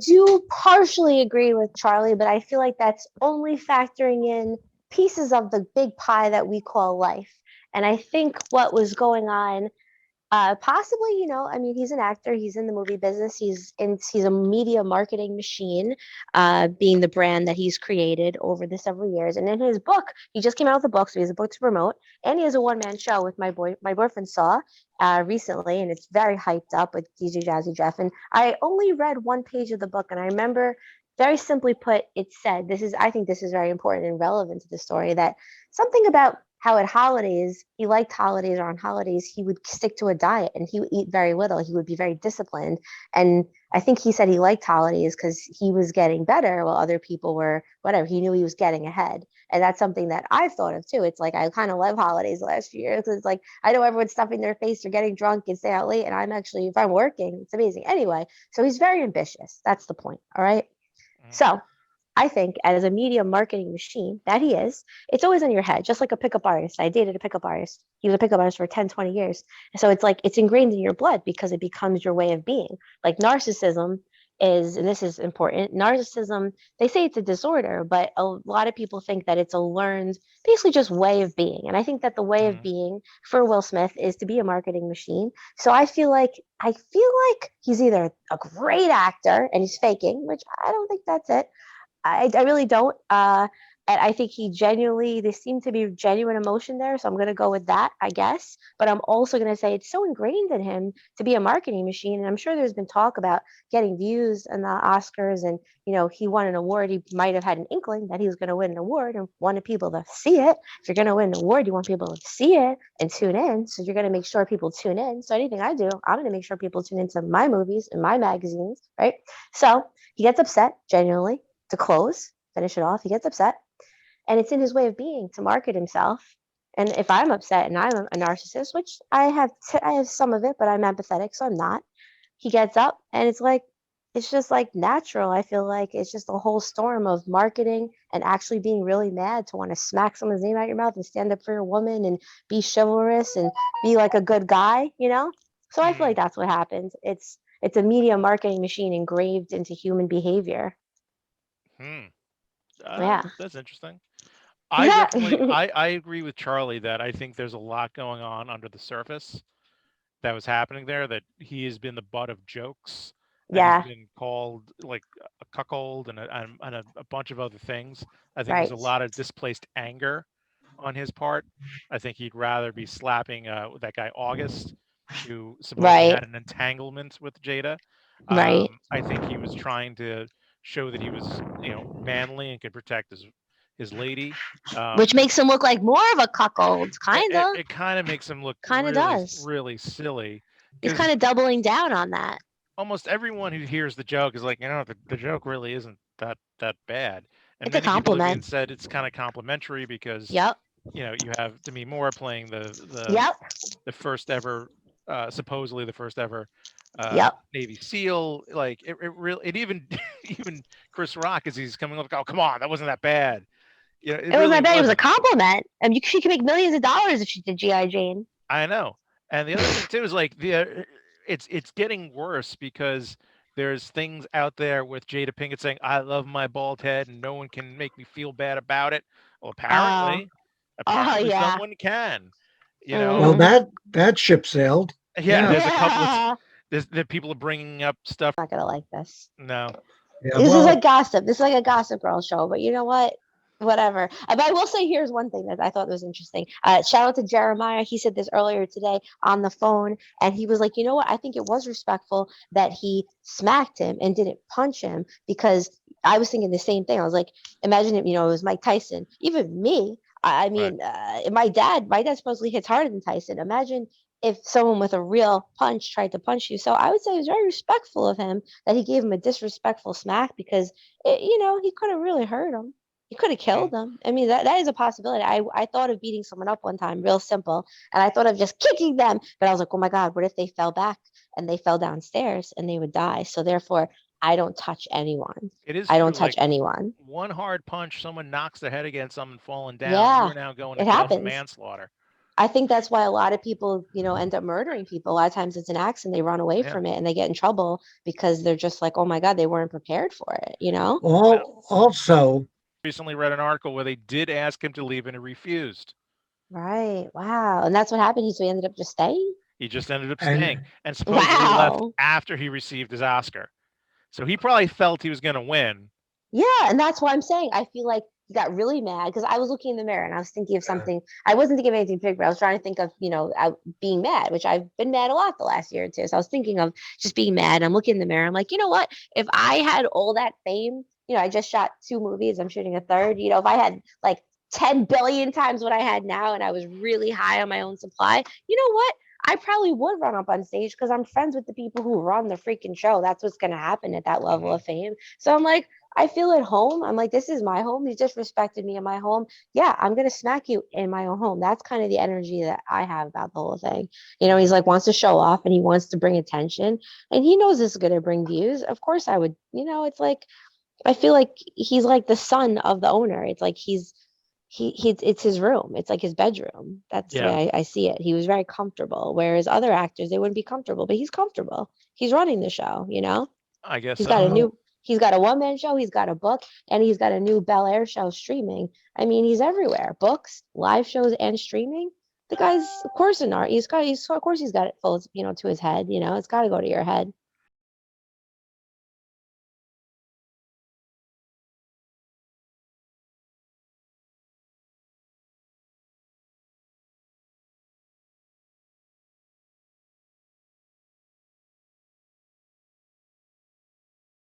do partially agree with Charlie, but I feel like that's only factoring in pieces of the big pie that we call life. And I think what was going on, possibly, I mean, he's an actor. He's in the movie business. He's a media marketing machine, being the brand that he's created over the several years. And in his book, he just came out with a book, so he has a book to promote, and he has a one man show with my boyfriend Saw, recently, and it's very hyped up with DJ Jazzy Jeff. And I only read one page of the book, and I remember very simply put, it said, I think this is very important and relevant to the story, that something about how at holidays, he liked holidays, or on holidays, he would stick to a diet and he would eat very little. He would be very disciplined. And I think he said he liked holidays because he was getting better while other people were whatever. He knew he was getting ahead. And that's something that I've thought of too. It's like I kind of love holidays the last few years because it's like I know everyone's stuffing their face or getting drunk and stay out late. And I'm actually, if I'm working, it's amazing. Anyway, so he's very ambitious. That's the point. All right. So I think as a media marketing machine that he is, it's always in your head, just like a pickup artist. I dated a pickup artist. He was a pickup artist for 10, 20 years. And so it's like it's ingrained in your blood because it becomes your way of being. Like narcissism is, and this is important, narcissism, they say it's a disorder, but a lot of people think that it's a learned, basically just way of being. And I think that the way of being for Will Smith is to be a marketing machine. So I feel like he's either a great actor and he's faking, which I don't think that's it. I really don't. And I think there seemed to be genuine emotion there. So I'm going to go with that, I guess. But I'm also going to say it's so ingrained in him to be a marketing machine. And I'm sure there's been talk about getting views in the Oscars. And, he won an award. He might have had an inkling that he was going to win an award and wanted people to see it. If you're going to win an award, you want people to see it and tune in. So you're going to make sure people tune in. So anything I do, I'm going to make sure people tune into my movies and my magazines, right? So he gets upset genuinely to finish it off. He gets upset, and it's in his way of being to market himself. And if I'm upset and I'm a narcissist, which I have some of it, but I'm empathetic, so I'm not. He gets up, and it's just like natural. I feel like it's just a whole storm of marketing and actually being really mad to want to smack someone's name out your mouth and stand up for your woman and be chivalrous and be like a good guy. So I feel like that's what happens. It's a media marketing machine engraved into human behavior. Hmm. Yeah. That's interesting. Yeah. I agree with Charlie that I think there's a lot going on under the surface that was happening there. That he has been the butt of jokes, and he's Yeah. been called like a cuckold and a bunch of other things. I think there's a Right. lot of displaced anger on his part. I think he'd rather be slapping that guy August, who supposedly Right. had an entanglement with Jada. Right. I think he was trying to show that he was, manly and could protect his lady. Which And makes him look like more of a cuckold, it, kind it, of. it kind of makes him look Kind of really, does. really silly He's kind because of doubling down on that. almost everyone who hears the joke is like, the joke really isn't that bad. And It's a many people have even compliment. said it's kind of complimentary because Yep. you have Demi Moore playing Yep. the first ever, supposedly the first ever Yep. Navy SEAL. Like it really, it even even Chris Rock as he's coming up, oh come on, that wasn't that bad. It It wasn't really that bad. It was a wasn't. compliment. I mean, she could make millions of dollars if she did GI Jane. I know. And the other thing too is like it's getting worse because there's things out there with Jada Pinkett saying, "I love my bald head and no one can make me feel bad about it." Well, Oh. Oh apparently yeah. someone can. You Well, know, Mm-hmm. that ship sailed. yeah. Yeah. There's a couple of Yeah. there's the people are bringing up stuff. Not gonna like this. No, Yeah. This is like Well, gossip. This is like a Gossip Girl show. But you know what? Whatever. But I will say here's one thing that I thought was interesting. Shout out to Jeremiah. He said this earlier today on the phone, and he was like, you know what? I think it was respectful that he smacked him and didn't punch him because I was thinking the same thing. I was like, imagine if it was Mike Tyson. Even me. I right. mean, my dad supposedly hits harder than Tyson. Imagine if someone with a real punch tried to punch you. So I would say it was very respectful of him that he gave him a disrespectful smack because he could have really hurt him. He could have killed Mm. them. I mean, that is a possibility. I thought of beating someone up one time, real simple, and I thought of just kicking them. But I was like, oh my God, what if they fell back and they fell downstairs and they would die? So therefore, I don't touch anyone. It is I don't true. touch Like anyone. one hard punch, someone knocks their head against someone falling down. Yeah, You're now going to it death and happens. manslaughter. I think that's why a lot of people, end up murdering people. A lot of times it's an accident, they run away Yeah. from it and they get in trouble because they're just like, oh my God, they weren't prepared for it? Well, Also, recently read an article where they did ask him to leave and he refused. Right. Wow. And that's what happened. So he ended up just staying. He just ended up staying and and supposedly left Wow. after he received his Oscar. So he probably felt he was going to win. Yeah, and that's why I'm saying I feel like he got really mad because I was looking in the mirror and I was thinking of something. I wasn't thinking of anything big, but I was trying to think of, being mad, which I've been mad a lot the last year or two. So I was thinking of just being mad. I'm looking in the mirror. I'm like, you know what? If I had all that fame, I just shot 2 movies. I'm shooting a third. If I had like 10 billion times what I had now and I was really high on my own supply, you know what? I probably would run up on stage because I'm friends with the people who run the freaking show. That's what's going to happen at that level Mm-hmm. of fame. So I'm like, I feel at home. I'm like, this is my home. You disrespected me in my home. Yeah, I'm gonna smack you in my own home. That's kind of the energy that I have about the whole thing. He's Mm-hmm. like wants to show off and he wants to bring attention, and he knows this is gonna bring views. Of course, I would. It's like I feel like he's like the son of the owner. It's like it's his room. It's like his bedroom. That's the Yeah, way I see it. He was very comfortable, whereas other actors they wouldn't be comfortable, but he's comfortable. He's running the show. I guess He's got so. a uh, new he's got a one-man show, he's got a book, and he's got a new Bel Air show streaming. I mean, he's everywhere. Books, live shows, and streaming. The guy's of course an art. Of course he's got it full, to his head, it's gotta go to your head.